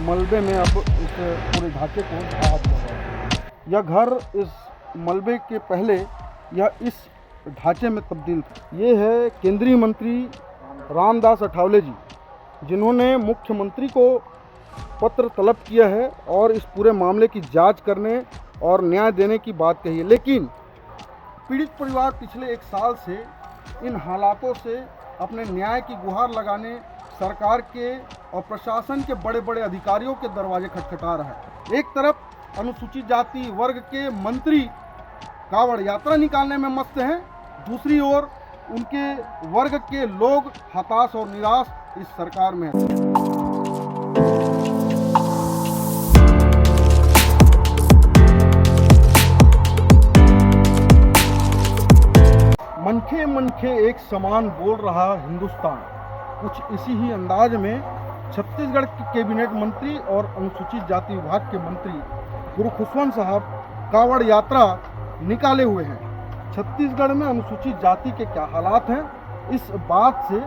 मलबे में अब इस पूरे ढांचे को ढहा दिया गया। यह घर इस मलबे के पहले यह इस ढांचे में तब्दील था। ये है केंद्रीय मंत्री रामदास अठावले जी, जिन्होंने मुख्यमंत्री को पत्र तलब किया है और इस पूरे मामले की जांच करने और न्याय देने की बात कही है। लेकिन पीड़ित परिवार पिछले 1 साल से इन हालातों से अपने न्याय की गुहार लगाने सरकार के और प्रशासन के बड़े बड़े अधिकारियों के दरवाजे खटखटा रहा है। एक तरफ अनुसूचित जाति वर्ग के मंत्री कावड़ यात्रा निकालने में मस्त हैं, दूसरी ओर उनके वर्ग के लोग हताश और निराश इस सरकार में हैं। मनखे मनखे एक समान बोल रहा हिंदुस्तान, कुछ इसी ही अंदाज में छत्तीसगढ़ के कैबिनेट मंत्री और अनुसूचित जाति विभाग के मंत्री गुरु खुशवंत साहब कावड़ यात्रा निकाले हुए हैं। छत्तीसगढ़ में अनुसूचित जाति के क्या हालात हैं, इस बात से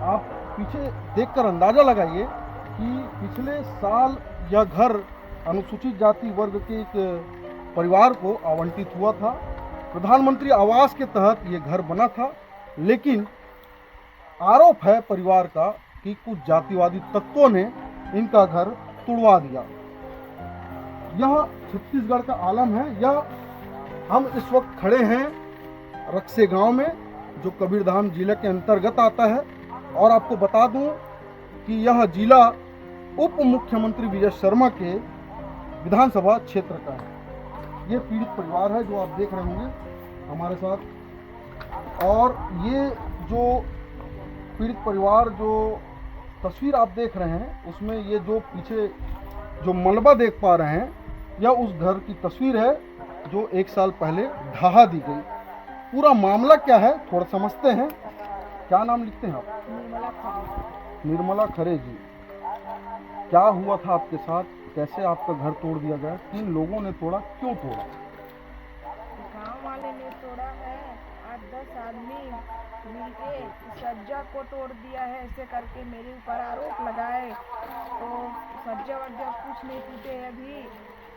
आप पीछे देखकर अंदाज़ा लगाइए कि पिछले साल यह घर अनुसूचित जाति वर्ग के एक परिवार को आवंटित हुआ था। प्रधानमंत्री आवास के तहत ये घर बना था, लेकिन आरोप है परिवार का कि कुछ जातिवादी तत्वों ने इनका घर तुड़वा दिया। यह छत्तीसगढ़ का आलम है। यह हम इस वक्त खड़े हैं रक्से गांव में, जो कबीरधाम जिले के अंतर्गत आता है। और आपको बता दूं कि यह जिला उप मुख्यमंत्री विजय शर्मा के विधानसभा क्षेत्र का है। ये पीड़ित परिवार है जो आप देख रहे होंगे हमारे साथ। और ये जो पीड़ित परिवार जो तस्वीर आप देख रहे हैं, उसमें ये जो पीछे जो मलबा देख पा रहे हैं, यह उस घर की तस्वीर है जो 1 साल पहले ढहा दी गई। पूरा मामला क्या है थोड़ा समझते हैं। क्या नाम लिखते हैं आप? निर्मला खरे जी। क्या हुआ था आपके साथ, कैसे आपका घर तोड़ दिया गया, किन लोगों ने तोड़ा, क्यों तोड़ा? गांव वाले ने तोड़ा है। 8-10 आदमी मिलके सज्जा को तोड़ दिया है, ऐसे करके मेरे ऊपर आरोप लगाए। तो सज्जा वज्जा कुछ नहीं टूटे अभी,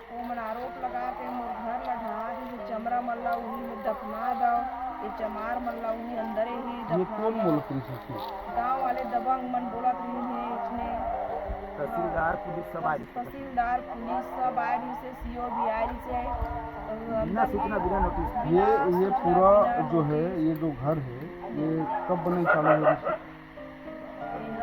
वो मन आरोप लगा के मोर घर ला ढहा दी। चमड़ा मल्ला उन्हीं में दफना दो, ये चमार मल्ला उन्हीं अंदरे ही ये दफना कौन दो। बोलत रही थी? गाँव वाले दबंग मन बोलत रही है इसने। तहसीलदार पुलिस सब आ रही तहसीलदार पुलिस सब आ रही से, सीओ भी आ रही से। बिना सूचना बिना नोटिस। ये पूरा जो है, ये जो घर है, ये कब बने चालू हो रही?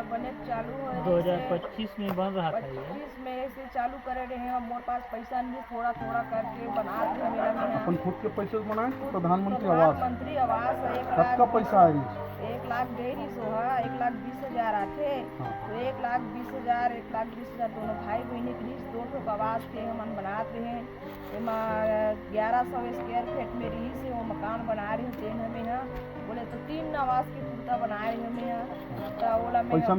बने चालू है 2025 में बन रहा था ये। 25 में से चालू करे रहे हैं। मोर पास पैसा नहीं, थोड़ा थोड़ा करके बना रहे मेरा में अपन खुद के पैसे से बनाए? प्रधानमंत्री आवास? प्रधानमंत्री आवास 1 कब लाख का पैसा आ रही? 1 लाख दे रही सो है। 1,20,000 आते हाँ। तो 1,20,000 1,20,000 दोनों भाई बहनी के लिए 2 ठो आवास थे हम बनाते हैं। एमा 1100 स्क्वायर फीट में रही से वो मकान बना रही ट्रेन हमें यहाँ बोले तो 3 आवास की पूर्ता बना रही हमें यहाँ। तो बोला मैं पैसा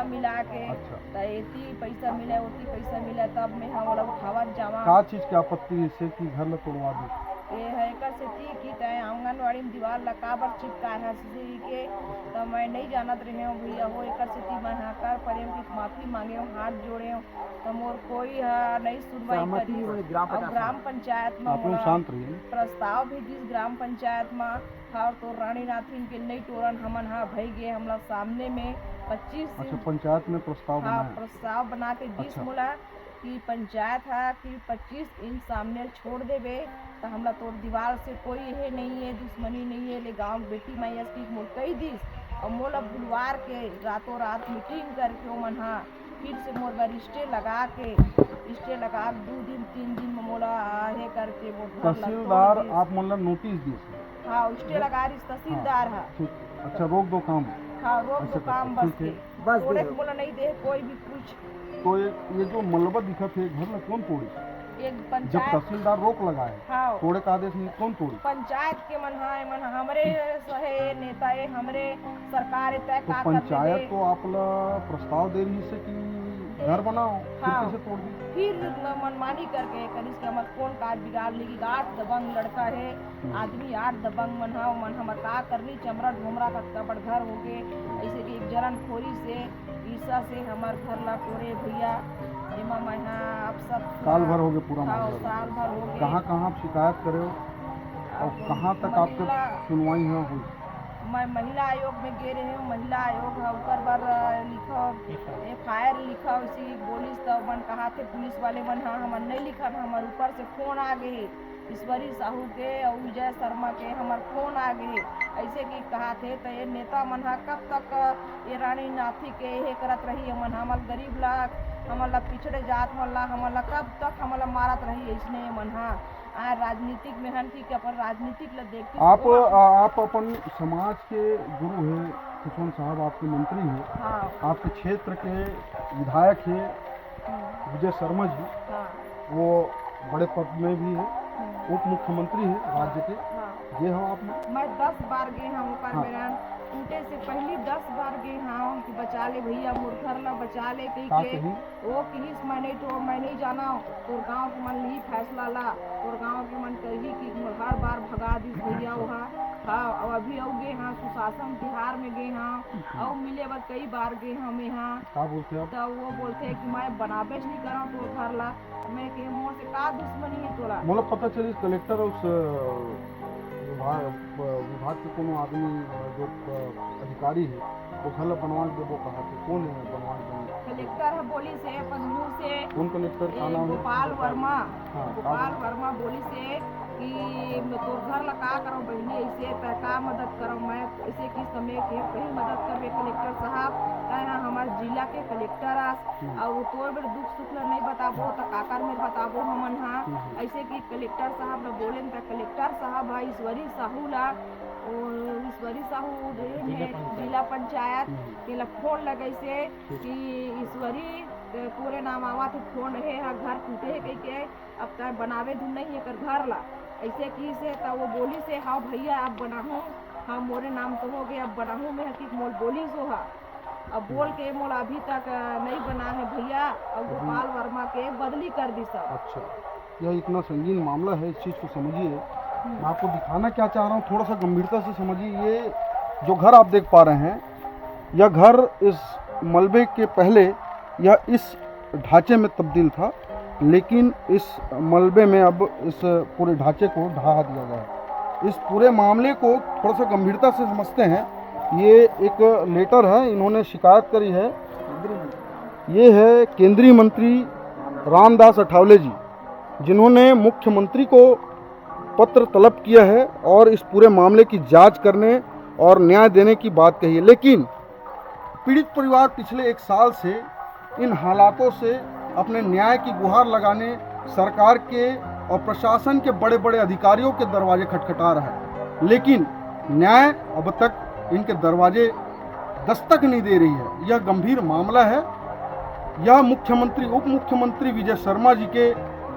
मिला के अच्छा। तो एती पैसा मिला उती पैसा मिला, तब मैं हम बोला उठावत जावा। का चीज की आपत्ति से कि घर ला तोड़वा दी? ये है कर से की तय आंगनवाड़ी में दीवार लकाबर चिपका है सीसी के। तो मैं नहीं जानत रहे हूँ भैया हो एकर से ती मैं हाँ कर प्रेम की माफ़ी मांगे हूँ, हाथ जोड़े हूँ। तो मोर कोई नहीं सुनवाई करी। ग्राम पंचायत में आप लोग शांत रहिए। प्रस्ताव भी जिस ग्राम पंचायत में हाँ तो रानी नाथिन के नहीं तोड़न हमन हाँ भई गए हम लोग सामने में 25 अच्छा, पंचायत में प्रस्ताव हाँ बनाया? प्रस्ताव बना के जिस अच्छा। बोला कि पंचायत है कि 25 इंच सामने छोड़ देवे तो हमला तोड़ दीवार से कोई है नहीं है, दुश्मनी नहीं है। ले गाँव बेटी मैया की मोल कही दिस और मोला बुलवार के रातों रात मीटिंग करके वो मन हाँ फिर से मोर बार स्टे लगा के 2 दिन 3 दिन में मोला है करके वो तहसीलदार आप मतलब नोटिस दी? हाँ स्टे लगा रही तहसीलदार है। ठीक। अच्छा, रोक दो काम। हाँ रोक दो काम बस ठीक है। के बस तोड़े दे। के बोला नहीं दे कोई भी कुछ। तो ये जो मलबा दिखा थे घर में कौन तोड़ी? एक जब पंचायत तहसीलदार रोक लगाए हाँ तोड़े का आदेश नहीं, कौन तोड़ी? पंचायत के मन हमरे सहे नेता है, हमरे सरकार तय तो का पंचायत तो आप ला प्रस्ताव दे रही है कि घर बनाओ, फिर हाँ। कैसे तोड़ दी? फिर मनमानी करके करीस के हमर कौन काज बिगाड़ लेगी। 8 दबंग लड़का है आदमी, 8 दबंग मन हमर का करनी चमड़ा ढोमरा का बड़ घर हो गए। ऐसे कि एक जरन खोरी से ईसा से हमार घर ला तोड़े भैया। एमा मैं अब सब साल भर हो गए पूरा हाँ, मामला। साल भर हो गए। कहाँ कहाँ आप शिकायत करे हो और अब कहाँ तक आपके महिला- सुनवाई है हुई? मैं महिला आयोग में गे रही हूँ। महिला आयोग है ऊपर बार लिखो FIR लिखा उसी बोलिस तो मन कहा थे पुलिस वाले मन हाँ हमन नहीं लिखन हमारे ऊपर से फोन आ गए ईश्वरी साहू के और विजय शर्मा के हमार फोन आ गए ऐसे कि कहा थे तो ये नेता मन हा कब तक ये रानी नाथी के ये करत रही हमन हमार गरीब ला हमारा पिछड़े जात मन ला हमारा कब तक हमारा मारत रही इसने मन हा राजनीतिक में हन की अपन राजनीतिक ला देखती आप अपन समाज के गुरु हैं खुशवंत साहब, आपके मंत्री हैं, हाँ आपके क्षेत्र के विधायक हैं विजय शर्मा जी, हाँ वो बड़े पद में भी है, उप मुख्यमंत्री है राज्य के, हाँ ये हो आप। मैं 10 बार गए हाँ ऊपर हाँ। मेरा टूटे से पहली 10 बार गए हाँ कि बचा ले भैया मोर घर ला बचा ले कही का के कही? वो किस मैं नहीं जाना तोर गांव के मन ली फैसला ला तोर गांव के मन कही कि मोर हर बार भगा दी भैया वहाँ हाँ और अभी और गए हाँ सुशासन बिहार में गए हाँ और मिले बस कई बार गए हमें हाँ क्या बोलते हैं आप? तो वो बोलते हैं कि मैं बनाबेच नहीं करा तो घर ला मैं के मोर से का दुश्मनी है तोरा मतलब पता चली कलेक्टर उस विभाग के कोनो आदमी जो अधिकारी है वो घर बनवा देवो कहा थे, कौन है बनवा देंगे? कलेक्टर है बोली से अपन मुँह से कौन कलेक्टर का नाम है? गोपाल वर्मा हाँ, गोपाल वर्मा बोली से कि तोर घर ला का करो बहनी ऐसे त का मदद करो मैं ऐसे किस समय के कहीं मदद करबे कलेक्टर साहब कहे हमारे जिला के कलेक्टर आस और तोर बेर दुख सुख ला नहीं बताबो तो काकर में बताबो हमन हाँ ऐसे कि कलेक्टर साहब ला बोले त कलेक्टर साहब है ईश्वरी साहू ला ईश्वरी साहू जिला पंचायत के ला फोन लगे से कि ईश्वरी पूरे नाम आवा थे फोन है घर टूटे है कही के अब तक बनावे धुन नहीं है कर घर ला ऐसे की से तब वो बोली से हाँ भैया अब बनाहूँ हाँ मोरे नाम तो हो गया अब बनाहूँ मैं हकीक मोल बोली सो हा अब बोल के मोल अभी तक नहीं बना है भैया और गोपाल वर्मा के बदली कर दी सब। अच्छा, यह इतना संगीन मामला है, इस चीज़ को समझिए। मैं आपको दिखाना क्या चाह रहा हूँ, थोड़ा सा गंभीरता से समझिए। ये जो घर आप देख पा रहे हैं, यह घर इस मलबे के पहले यह इस ढांचे में तब्दील था, लेकिन इस मलबे में अब इस पूरे ढांचे को ढहा दिया गया है। इस पूरे मामले को थोड़ा सा गंभीरता से समझते हैं। ये एक लेटर है, इन्होंने शिकायत करी है, ये है केंद्रीय मंत्री रामदास अठावले जी, जिन्होंने मुख्यमंत्री को पत्र तलब किया है और इस पूरे मामले की जांच करने और न्याय देने की बात कही है। लेकिन पीड़ित परिवार पिछले 1 साल से इन हालातों से अपने न्याय की गुहार लगाने सरकार के और प्रशासन के बड़े बड़े अधिकारियों के दरवाजे खटखटा रहा है, लेकिन न्याय अब तक इनके दरवाजे दस्तक नहीं दे रही है। यह गंभीर मामला है। यह मुख्यमंत्री उप मुख्यमंत्री विजय शर्मा जी के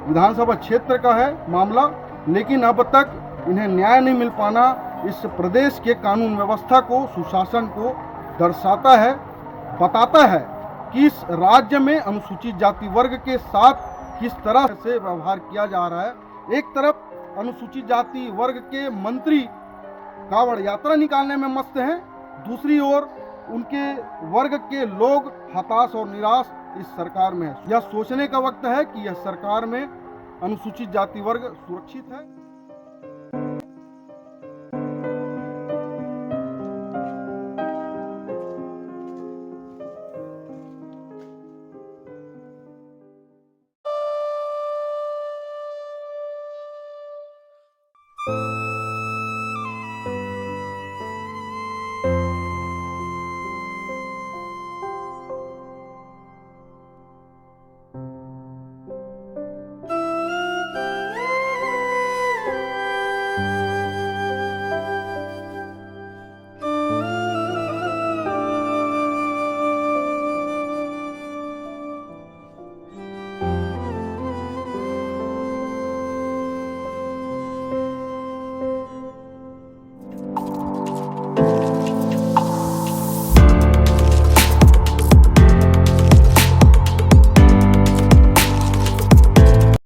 विधानसभा क्षेत्र का है मामला, लेकिन अब तक इन्हें न्याय नहीं मिल पाना इस प्रदेश के कानून व्यवस्था को, सुशासन को दर्शाता है, बताता है कि इस राज्य में अनुसूचित जाति वर्ग के साथ किस तरह से व्यवहार किया जा रहा है। एक तरफ अनुसूचित जाति वर्ग के मंत्री कावड़ यात्रा निकालने में मस्त हैं, दूसरी ओर उनके वर्ग के लोग हताश और निराश इस सरकार में है। यह सोचने का वक्त है कि यह सरकार में अनुसूचित जाति वर्ग सुरक्षित है।